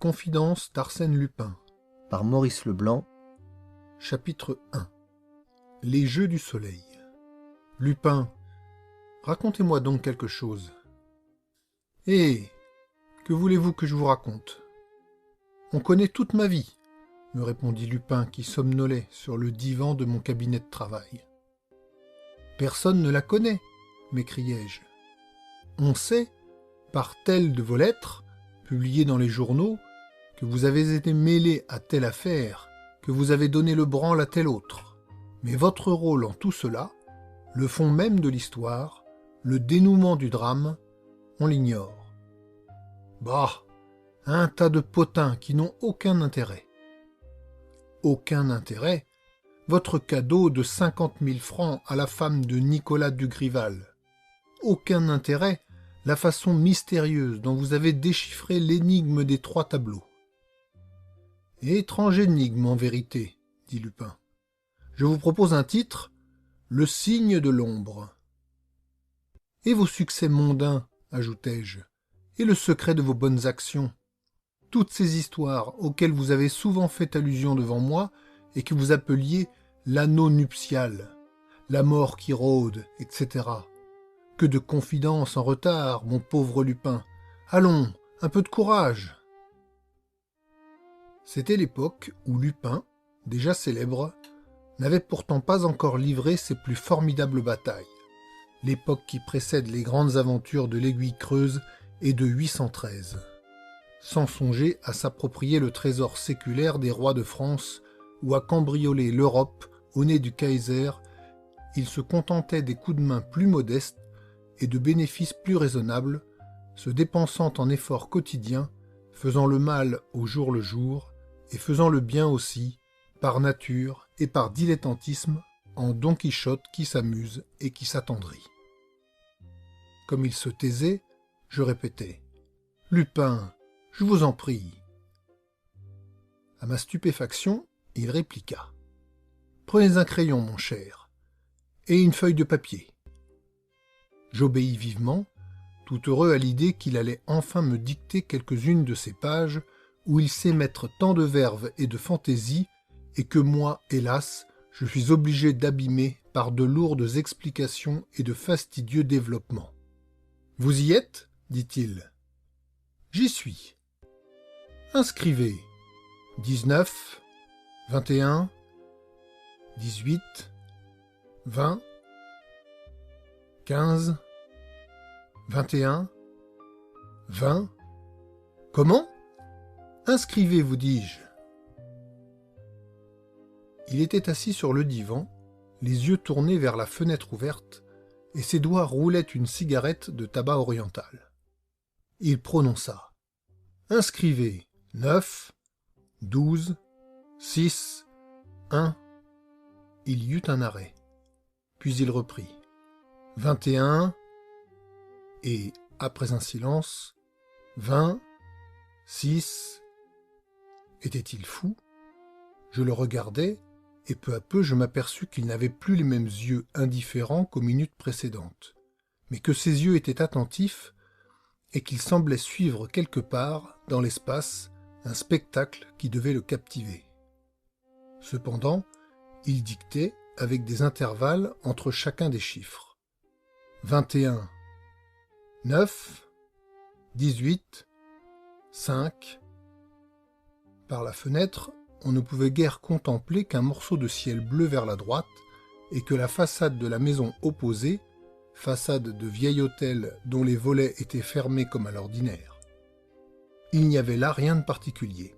confidences d'Arsène Lupin. Par Maurice Leblanc. Chapitre 1. Les jeux du soleil. Lupin, racontez-moi donc quelque chose. Eh, que voulez-vous que je vous raconte? On connaît toute ma vie, me répondit Lupin qui somnolait sur le divan de mon cabinet de travail. Personne ne la connaît, m'écriai-je. On sait, par telle de vos lettres, publiées dans les journaux, que vous avez été mêlé à telle affaire, que vous avez donné le branle à telle autre. Mais votre rôle en tout cela, le fond même de l'histoire, le dénouement du drame, on l'ignore. Bah, un tas de potins qui n'ont aucun intérêt. Aucun intérêt? Votre cadeau de 50 000 francs à la femme de Nicolas Dugrival. Aucun intérêt? La façon mystérieuse dont vous avez déchiffré l'énigme des 3 tableaux. Étrange énigme, en vérité, dit Lupin. Je vous propose un titre, Le signe de l'ombre. Et vos succès mondains, ajoutai-je, et le secret de vos bonnes actions. Toutes ces histoires auxquelles vous avez souvent fait allusion devant moi et que vous appeliez l'anneau nuptial, la mort qui rôde, etc. Que de confidences en retard, mon pauvre Lupin. Allons, un peu de courage. C'était l'époque où Lupin, déjà célèbre, n'avait pourtant pas encore livré ses plus formidables batailles. L'époque qui précède les grandes aventures de l'Aiguille Creuse et de 813. Sans songer à s'approprier le trésor séculaire des rois de France ou à cambrioler l'Europe au nez du Kaiser, il se contentait des coups de main plus modestes et de bénéfices plus raisonnables, se dépensant en efforts quotidiens, faisant le mal au jour le jour, et faisant le bien aussi, par nature et par dilettantisme, en Don Quichotte qui s'amuse et qui s'attendrit. Comme il se taisait, je répétais « Lupin, je vous en prie ». À ma stupéfaction, il répliqua « Prenez un crayon, mon cher, et une feuille de papier. » J'obéis vivement, tout heureux à l'idée qu'il allait enfin me dicter quelques-unes de ces pages où il sait mettre tant de verve et de fantaisie et que moi, hélas, je suis obligé d'abîmer par de lourdes explications et de fastidieux développements. « Vous y êtes ?» dit-il. « J'y suis. » Inscrivez 19, 21, 18, 20, 15, 21, 20... Comment? Inscrivez, vous dis-je. Il était assis sur le divan, les yeux tournés vers la fenêtre ouverte, et ses doigts roulaient une cigarette de tabac oriental. Il prononça. Inscrivez 9, 12, 6, 1... Il y eut un arrêt. Puis il reprit. 21, et, après un silence, 20, 6... Était-il fou? Je le regardai, et peu à peu je m'aperçus qu'il n'avait plus les mêmes yeux indifférents qu'aux minutes précédentes, mais que ses yeux étaient attentifs, et qu'il semblait suivre quelque part, dans l'espace, un spectacle qui devait le captiver. Cependant, il dictait, avec des intervalles entre chacun des chiffres. 21, 9, 18, 5... Par la fenêtre, on ne pouvait guère contempler qu'un morceau de ciel bleu vers la droite et que la façade de la maison opposée, façade de vieil hôtel dont les volets étaient fermés comme à l'ordinaire. Il n'y avait là rien de particulier.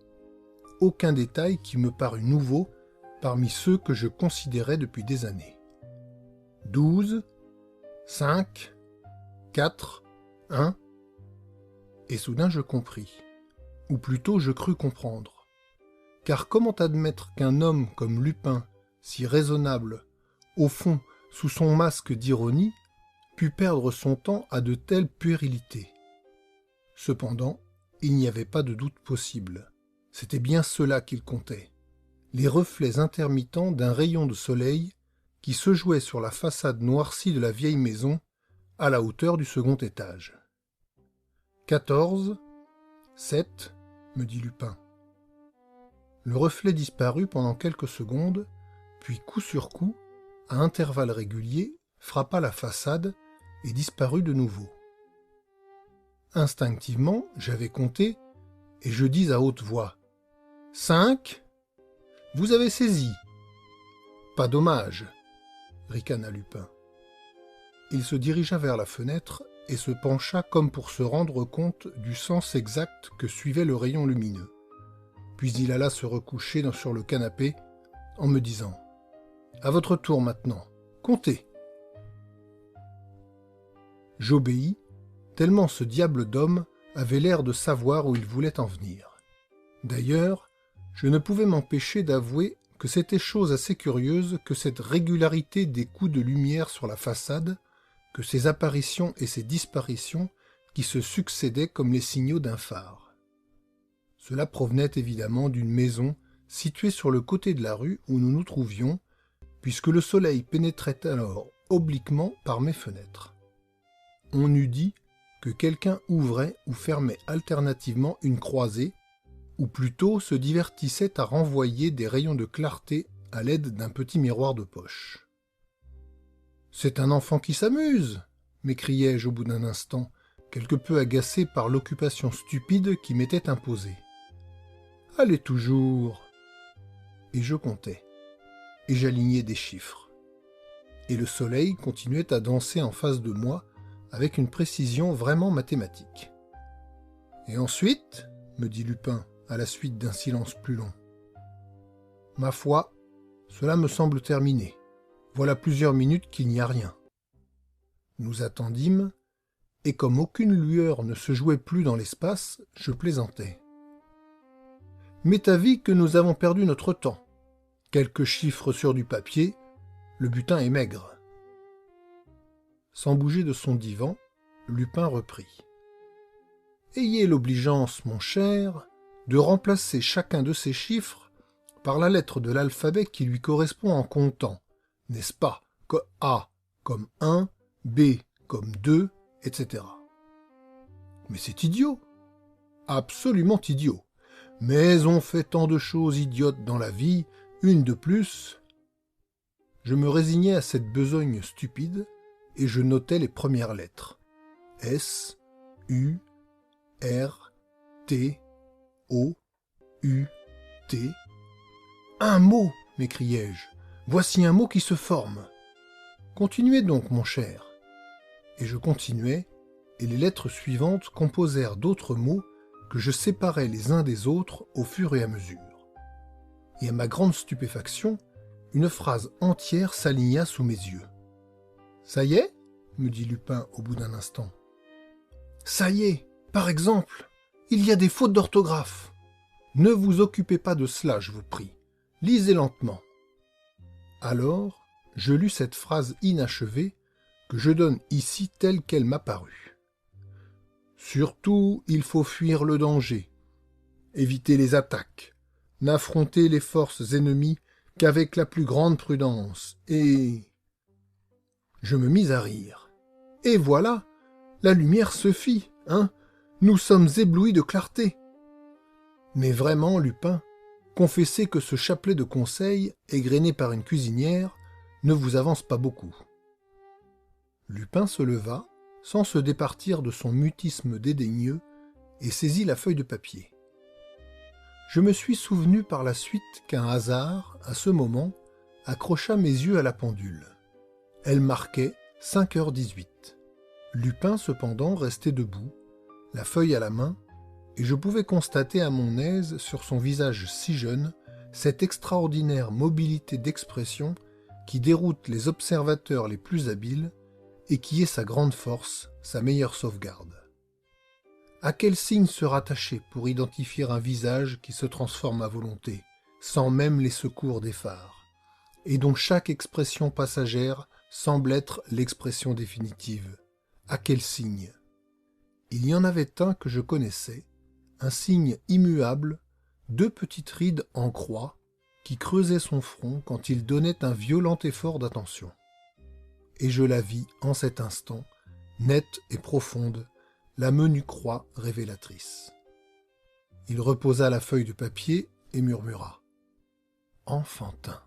Aucun détail qui me parut nouveau parmi ceux que je considérais depuis des années. 12, 5, 4, 1... Et soudain je compris, ou plutôt je crus comprendre. Car comment admettre qu'un homme comme Lupin, si raisonnable, au fond, sous son masque d'ironie, pût perdre son temps à de telles puérilités? Cependant, il n'y avait pas de doute possible. C'était bien cela qu'il comptait. Les reflets intermittents d'un rayon de soleil qui se jouait sur la façade noircie de la vieille maison, à la hauteur du second étage. 14, 7, me dit Lupin. Le reflet disparut pendant quelques secondes, puis coup sur coup, à intervalles réguliers, frappa la façade et disparut de nouveau. Instinctivement, j'avais compté, et je dis à haute voix « 5 ! Vous avez saisi !»« Pas dommage !» ricana Lupin. Il se dirigea vers la fenêtre et se pencha comme pour se rendre compte du sens exact que suivait le rayon lumineux. Puis il alla se recoucher sur le canapé en me disant « À votre tour maintenant, comptez !» J'obéis, tellement ce diable d'homme avait l'air de savoir où il voulait en venir. D'ailleurs, je ne pouvais m'empêcher d'avouer que c'était chose assez curieuse que cette régularité des coups de lumière sur la façade, que ces apparitions et ces disparitions qui se succédaient comme les signaux d'un phare. Cela provenait évidemment d'une maison située sur le côté de la rue où nous nous trouvions, puisque le soleil pénétrait alors obliquement par mes fenêtres. On eût dit que quelqu'un ouvrait ou fermait alternativement une croisée, ou plutôt se divertissait à renvoyer des rayons de clarté à l'aide d'un petit miroir de poche. « C'est un enfant qui s'amuse !» m'écriai-je au bout d'un instant, quelque peu agacé par l'occupation stupide qui m'était imposée. « Allez toujours !» Et je comptais, et j'alignais des chiffres. Et le soleil continuait à danser en face de moi avec une précision vraiment mathématique. « Et ensuite ?» me dit Lupin, à la suite d'un silence plus long. « Ma foi, cela me semble terminé. Voilà plusieurs minutes qu'il n'y a rien. » Nous attendîmes, et comme aucune lueur ne se jouait plus dans l'espace, je plaisantai. « M'est avis que nous avons perdu notre temps. Quelques chiffres sur du papier, le butin est maigre. » Sans bouger de son divan, Lupin reprit. « Ayez l'obligeance, mon cher, de remplacer chacun de ces chiffres par la lettre de l'alphabet qui lui correspond en comptant, n'est-ce pas, que A comme 1, B comme 2, etc. Mais c'est idiot, absolument idiot. Mais on fait tant de choses idiotes dans la vie, une de plus. Je me résignai à cette besogne stupide, et je notais les premières lettres. S, U, R, T, O, U, T. Un mot, m'écriai-je. Voici un mot qui se forme. Continuez donc, mon cher. Et je continuai, et les lettres suivantes composèrent d'autres mots que je séparais les uns des autres au fur et à mesure. Et à ma grande stupéfaction, une phrase entière s'aligna sous mes yeux. « Ça y est ?» me dit Lupin au bout d'un instant. « Ça y est, par exemple, il y a des fautes d'orthographe. Ne vous occupez pas de cela, je vous prie. Lisez lentement. » Alors, je lus cette phrase inachevée que je donne ici telle qu'elle m'a paru. « Surtout, il faut fuir le danger, éviter les attaques, n'affronter les forces ennemies qu'avec la plus grande prudence, et... » Je me mis à rire. Et voilà, la lumière se fit, hein. Nous sommes éblouis de clarté. Mais vraiment, Lupin, confessez que ce chapelet de conseils, égrené par une cuisinière, ne vous avance pas beaucoup. Lupin se leva, sans se départir de son mutisme dédaigneux, et saisit la feuille de papier. Je me suis souvenu par la suite qu'un hasard, à ce moment, accrocha mes yeux à la pendule. Elle marquait 5h18. Lupin, cependant, restait debout, la feuille à la main, et je pouvais constater à mon aise sur son visage si jeune cette extraordinaire mobilité d'expression qui déroute les observateurs les plus habiles et qui est sa grande force, sa meilleure sauvegarde. À quel signe se rattacher pour identifier un visage qui se transforme à volonté, sans même les secours des phares, et dont chaque expression passagère semble être l'expression définitive? À quel signe? Il y en avait un que je connaissais, un signe immuable, 2 petites rides en croix, qui creusaient son front quand il donnait un violent effort d'attention. Et je la vis en cet instant, nette et profonde, la menue croix révélatrice. Il reposa la feuille de papier et murmura. Enfantin.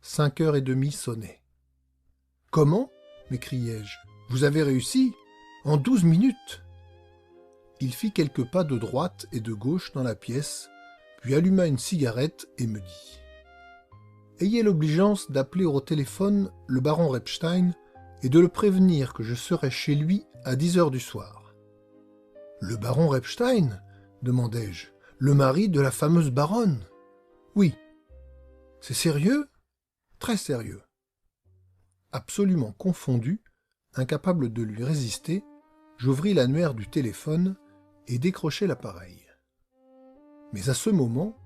5h30 sonnaient. Comment? M'écriai-je. Vous avez réussi? En 12 minutes? Il fit quelques pas de droite et de gauche dans la pièce, puis alluma une cigarette et me dit. Ayez l'obligeance d'appeler au téléphone le baron Repstein et de le prévenir que je serai chez lui à 10h du soir. Le baron Repstein? Demandai-je. Le mari de la fameuse baronne? Oui. C'est sérieux? Très sérieux. Absolument confondu, incapable de lui résister, j'ouvris l'annuaire du téléphone et décrochai l'appareil. Mais à ce moment,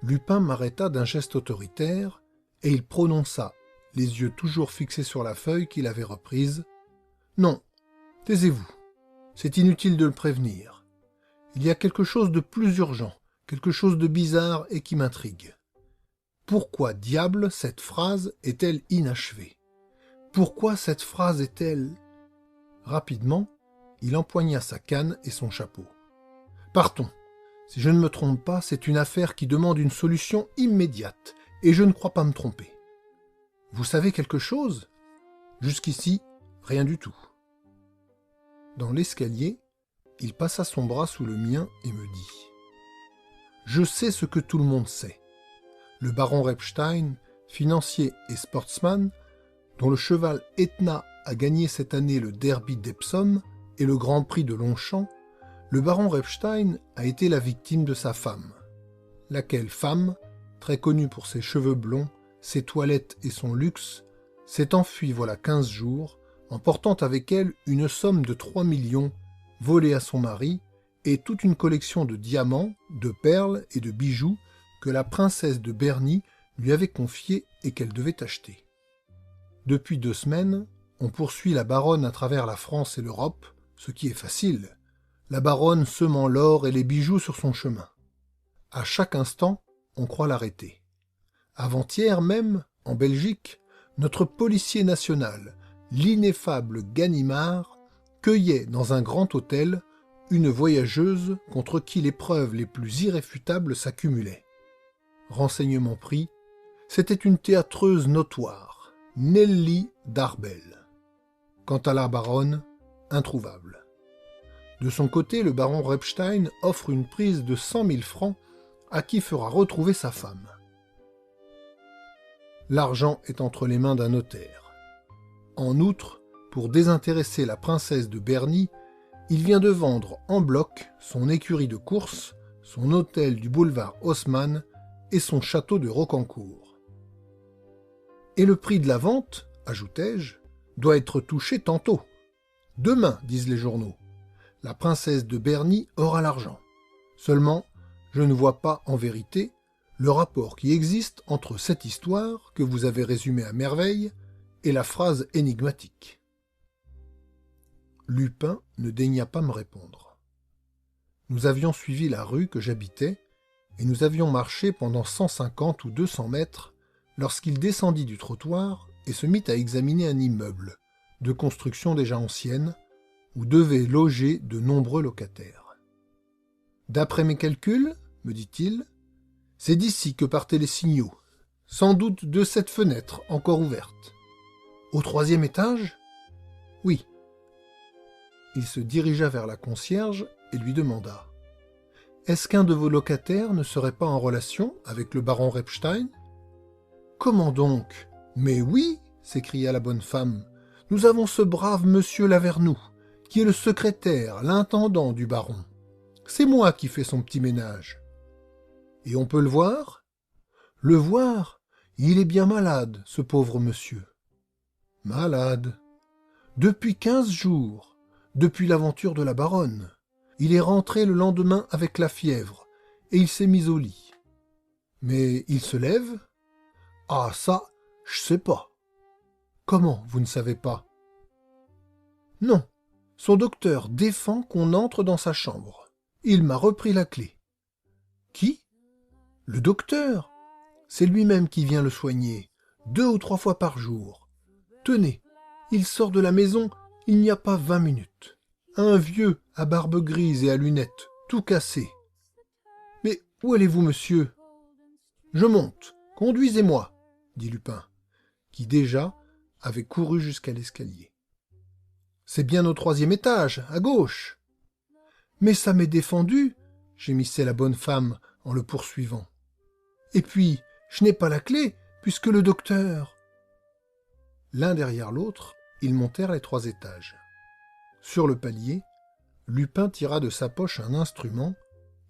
Lupin m'arrêta d'un geste autoritaire et il prononça, les yeux toujours fixés sur la feuille qu'il avait reprise. « Non, taisez-vous. C'est inutile de le prévenir. Il y a quelque chose de plus urgent, quelque chose de bizarre et qui m'intrigue. Pourquoi diable cette phrase est-elle inachevée? Pourquoi cette phrase est-elle... » Rapidement, il empoigna sa canne et son chapeau. « Partons. Si je ne me trompe pas, c'est une affaire qui demande une solution immédiate, et je ne crois pas me tromper. Vous savez quelque chose? Jusqu'ici, rien du tout. » Dans l'escalier, il passa son bras sous le mien et me dit « Je sais ce que tout le monde sait. Le baron Repstein, financier et sportsman, dont le cheval Etna a gagné cette année le derby d'Epsom et le Grand Prix de Longchamp, le baron Repstein a été la victime de sa femme, laquelle femme, très connue pour ses cheveux blonds, ses toilettes et son luxe, s'est enfuie voilà 15 jours, emportant avec elle une somme de 3 millions volée à son mari et toute une collection de diamants, de perles et de bijoux que la princesse de Berny lui avait confiés et qu'elle devait acheter. Depuis 2 semaines, on poursuit la baronne à travers la France et l'Europe, ce qui est facile, la baronne semant l'or et les bijoux sur son chemin. À chaque instant, on croit l'arrêter. Avant-hier même, en Belgique, notre policier national, l'ineffable Ganimard, cueillait dans un grand hôtel une voyageuse contre qui les preuves les plus irréfutables s'accumulaient. Renseignement pris, c'était une théâtreuse notoire, Nelly Darbel. Quant à la baronne, introuvable. De son côté, le baron Repstein offre une prise de 100 000 francs à qui fera retrouver sa femme. L'argent est entre les mains d'un notaire. En outre, pour désintéresser la princesse de Berny, il vient de vendre en bloc son écurie de course, son hôtel du boulevard Haussmann et son château de Rocancourt. Et le prix de la vente, ajoutai-je, doit être touché tantôt. Demain, disent les journaux. La princesse de Berny aura l'argent. Seulement, je ne vois pas, en vérité, le rapport qui existe entre cette histoire, que vous avez résumée à merveille, et la phrase énigmatique. Lupin ne daigna pas me répondre. Nous avions suivi la rue que j'habitais, et nous avions marché pendant 150 ou 200 mètres, lorsqu'il descendit du trottoir et se mit à examiner un immeuble, de construction déjà ancienne, où devaient loger de nombreux locataires. « D'après mes calculs, me dit-il, c'est d'ici que partaient les signaux, sans doute de cette fenêtre encore ouverte. Au 3e étage? Oui. » Il se dirigea vers la concierge et lui demanda « Est-ce qu'un de vos locataires ne serait pas en relation avec le baron Repstein? »« Comment donc? Mais oui, s'écria la bonne femme, nous avons ce brave monsieur Lavernoux, qui est le secrétaire, l'intendant du baron. C'est moi qui fais son petit ménage. Et on peut le voir? Le voir? Il est bien malade, ce pauvre monsieur. Malade? Depuis 15 jours, depuis l'aventure de la baronne. Il est rentré le lendemain avec la fièvre, et il s'est mis au lit. Mais il se lève? Ah, ça, je sais pas. Comment, vous ne savez pas? Non. Son docteur défend qu'on entre dans sa chambre. Il m'a repris la clé. Qui? Le docteur. C'est lui-même qui vient le soigner, 2 ou 3 fois par jour. Tenez, il sort de la maison il n'y a pas 20 minutes. Un vieux à barbe grise et à lunettes, tout cassé, Où allez-vous, monsieur ? Je monte. Conduisez-moi, dit Lupin, qui déjà avait couru jusqu'à l'escalier. C'est bien au 3e étage, à gauche. Mais ça m'est défendu, gémissait la bonne femme en le poursuivant. Et puis, je n'ai pas la clé, puisque le docteur... L'un derrière l'autre, ils montèrent les 3 étages. Sur le palier, Lupin tira de sa poche un instrument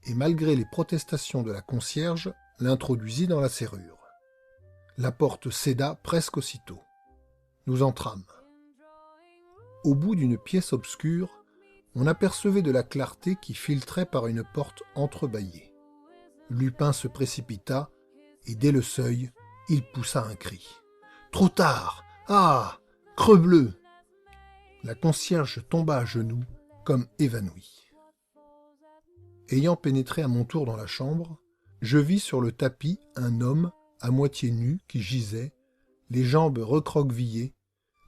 et, malgré les protestations de la concierge, l'introduisit dans la serrure. La porte céda presque aussitôt. Nous entrâmes. Au bout d'une pièce obscure, on apercevait de la clarté qui filtrait par une porte entrebâillée. Lupin se précipita, et dès le seuil, il poussa un cri. « Trop tard ! Ah ! Crebleu !» La concierge tomba à genoux, comme évanouie. Ayant pénétré à mon tour dans la chambre, je vis sur le tapis un homme à moitié nu qui gisait, les jambes recroquevillées,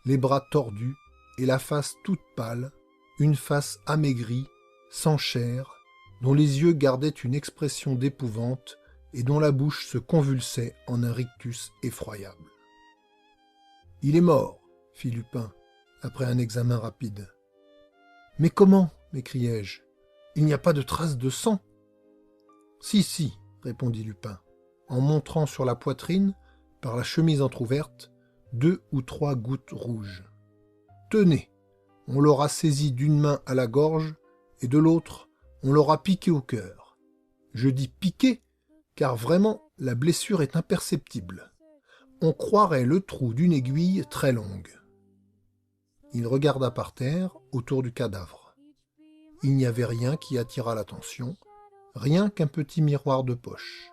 les bras tordus et la face toute pâle, une face amaigrie, sans chair, dont les yeux gardaient une expression d'épouvante et dont la bouche se convulsait en un rictus effroyable. « Il est mort, » fit Lupin, après un examen rapide. « Mais comment ?» m'écriai-je. « Il n'y a pas de traces de sang. »« Si, » répondit Lupin, en montrant sur la poitrine, par la chemise entr'ouverte, 2 ou 3 gouttes rouges. « Tenez, on l'aura saisi d'une main à la gorge, et de l'autre, on l'aura piqué au cœur. Je dis piqué, car vraiment, la blessure est imperceptible. On croirait le trou d'une aiguille très longue. » Il regarda par terre, autour du cadavre. Il n'y avait rien qui attirât l'attention, rien qu'un petit miroir de poche.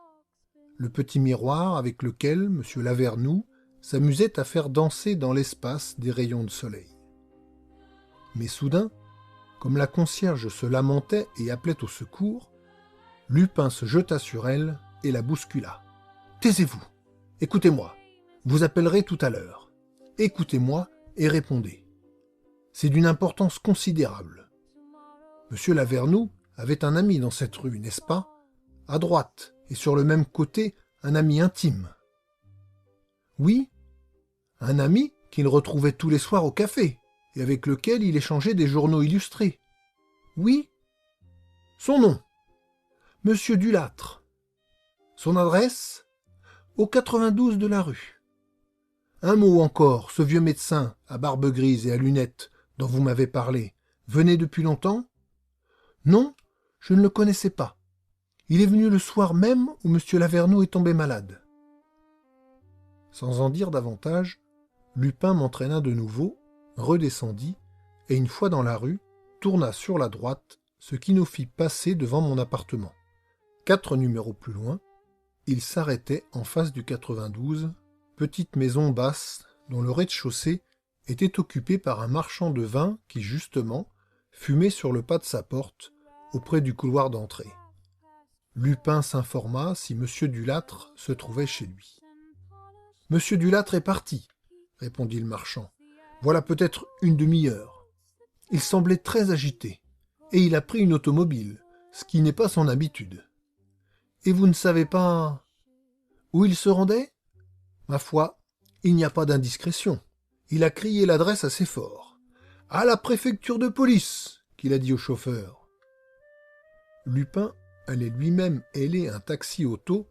Le petit miroir avec lequel M. Lavernoux s'amusait à faire danser dans l'espace des rayons de soleil. Mais soudain, comme la concierge se lamentait et appelait au secours, Lupin se jeta sur elle et la bouscula. « Taisez-vous, écoutez-moi, vous appellerez tout à l'heure. Écoutez-moi et répondez. C'est d'une importance considérable. Monsieur Lavernoux avait un ami dans cette rue, n'est-ce pas? À droite, et sur le même côté, un ami intime. Oui, un ami qu'il retrouvait tous les soirs au café, et avec lequel il échangeait des journaux illustrés. Oui. Son nom? Monsieur Dulâtre. Son adresse? Au 92 de la rue. Un mot encore, ce vieux médecin, à barbe grise et à lunettes, dont vous m'avez parlé, venait depuis longtemps? Non, je ne le connaissais pas. Il est venu le soir même où monsieur Lavernoux est tombé malade. Sans en dire davantage, Lupin m'entraîna de nouveau, redescendit, et une fois dans la rue, tourna sur la droite, ce qui nous fit passer devant mon appartement. 4 numéros plus loin, il s'arrêtait en face du 92, petite maison basse dont le rez-de-chaussée était occupé par un marchand de vin qui, justement, fumait sur le pas de sa porte, auprès du couloir d'entrée. Lupin s'informa si M. Dulâtre se trouvait chez lui. « M. Dulâtre est parti, » répondit le marchand. « Voilà peut-être une demi-heure. Il semblait très agité, et il a pris une automobile, ce qui n'est pas son habitude. Et vous ne savez pas où il se rendait? Ma foi, il n'y a pas d'indiscrétion. Il a crié l'adresse assez fort. « À la préfecture de police !» qu'il a dit au chauffeur. Lupin allait lui-même héler un taxi-auto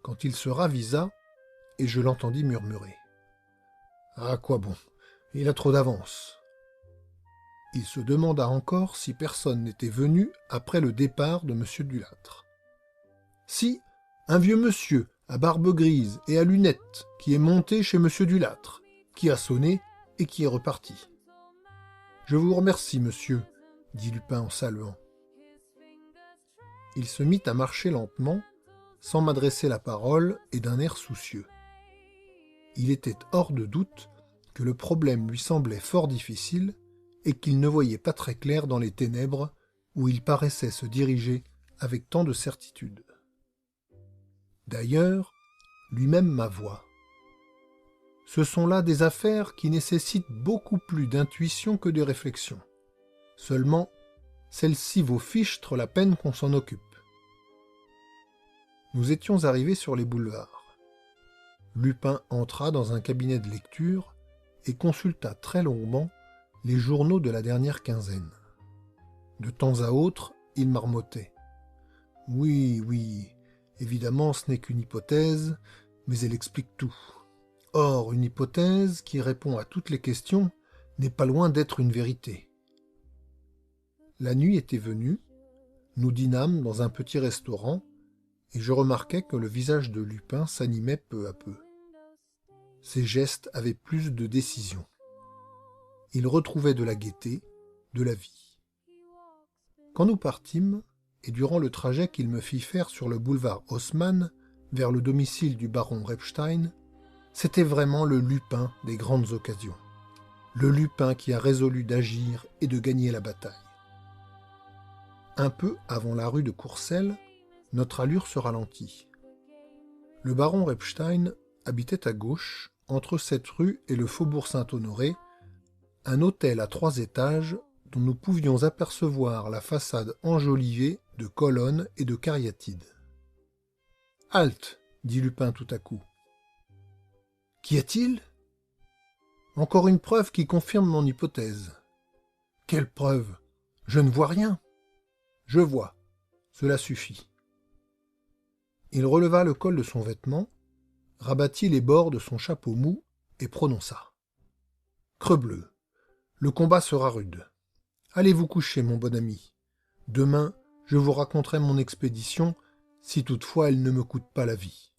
quand il se ravisa et je l'entendis murmurer. « À quoi bon? Il a trop d'avance. » Il se demanda encore si personne n'était venu après le départ de M. Dulâtre. Si, un vieux monsieur à barbe grise et à lunettes qui est monté chez M. Dulâtre, qui a sonné et qui est reparti. « Je vous remercie, monsieur, » dit Lupin en saluant. Il se mit à marcher lentement, sans m'adresser la parole et d'un air soucieux. Il était hors de doute que le problème lui semblait fort difficile et qu'il ne voyait pas très clair dans les ténèbres où il paraissait se diriger avec tant de certitude. D'ailleurs, lui-même m'avoua. Ce sont là des affaires qui nécessitent beaucoup plus d'intuition que de réflexion. Seulement, celle-ci vaut fichtre la peine qu'on s'en occupe. Nous étions arrivés sur les boulevards. Lupin entra dans un cabinet de lecture et consulta très longuement les journaux de la dernière quinzaine. De temps à autre, il marmottait. Oui, oui, évidemment ce n'est qu'une hypothèse, mais elle explique tout. Or, une hypothèse qui répond à toutes les questions n'est pas loin d'être une vérité. La nuit était venue, nous dînâmes dans un petit restaurant, et je remarquai que le visage de Lupin s'animait peu à peu. Ses gestes avaient plus de décision. Il retrouvait de la gaieté, de la vie. Quand nous partîmes, et durant le trajet qu'il me fit faire sur le boulevard Haussmann vers le domicile du baron Repstein, c'était vraiment le Lupin des grandes occasions. Le Lupin qui a résolu d'agir et de gagner la bataille. Un peu avant la rue de Courcelles, notre allure se ralentit. Le baron Repstein habitait à gauche, entre cette rue et le faubourg Saint-Honoré, un hôtel à 3 étages dont nous pouvions apercevoir la façade enjolivée de colonnes et de cariatides. « Halte !» dit Lupin tout à coup. « Qu'y a-t-il » ? « Encore une preuve qui confirme mon hypothèse. »« Quelle preuve ? Je ne vois rien. »« Je vois. Cela suffit. » Il releva le col de son vêtement, rabattit les bords de son chapeau mou et prononça. « Crebleu, le combat sera rude. Allez vous coucher, mon bon ami. Demain, je vous raconterai mon expédition, si toutefois elle ne me coûte pas la vie. »«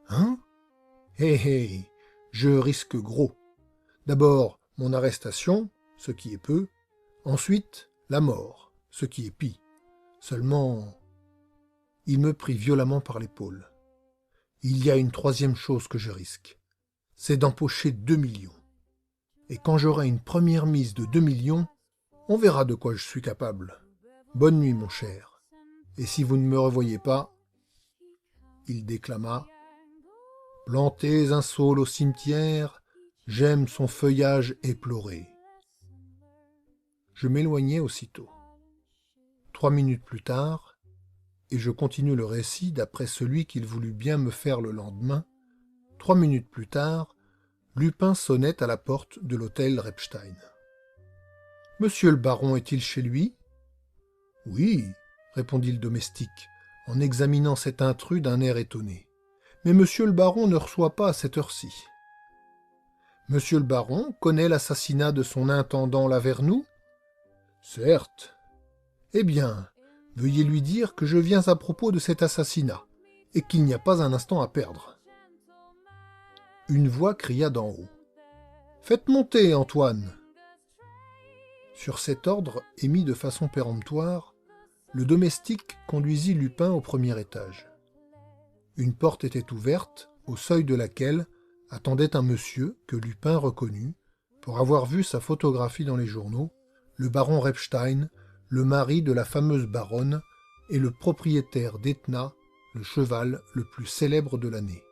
Hein ? Hé hé, je risque gros. D'abord, mon arrestation, ce qui est peu. Ensuite, la mort, ce qui est pis. Seulement... » Il me prit violemment par l'épaule. « Il y a une troisième chose que je risque. C'est d'empocher 2 millions. Et quand j'aurai une première mise de 2 millions, on verra de quoi je suis capable. Bonne nuit, mon cher. Et si vous ne me revoyez pas... » Il déclama. « Plantez un saule au cimetière, j'aime son feuillage éploré. » Je m'éloignai aussitôt. 3 minutes plus tard, et je continue le récit d'après celui qu'il voulut bien me faire le lendemain, 3 minutes plus tard, Lupin sonnait à la porte de l'hôtel Repstein. « Monsieur le baron est-il chez lui ?»« Oui, » répondit le domestique, en examinant cet intrus d'un air étonné. « Mais monsieur le baron ne reçoit pas à cette heure-ci. »« Monsieur le baron connaît l'assassinat de son intendant Lavernoux ?»« Certes. »« Eh bien, veuillez lui dire que je viens à propos de cet assassinat, et qu'il n'y a pas un instant à perdre. » Une voix cria d'en haut. « Faites monter, Antoine !» Sur cet ordre, émis de façon péremptoire, le domestique conduisit Lupin au premier étage. Une porte était ouverte, au seuil de laquelle attendait un monsieur que Lupin reconnut, pour avoir vu sa photographie dans les journaux, le baron Repstein, le mari de la fameuse baronne et le propriétaire d'Etna, le cheval le plus célèbre de l'année.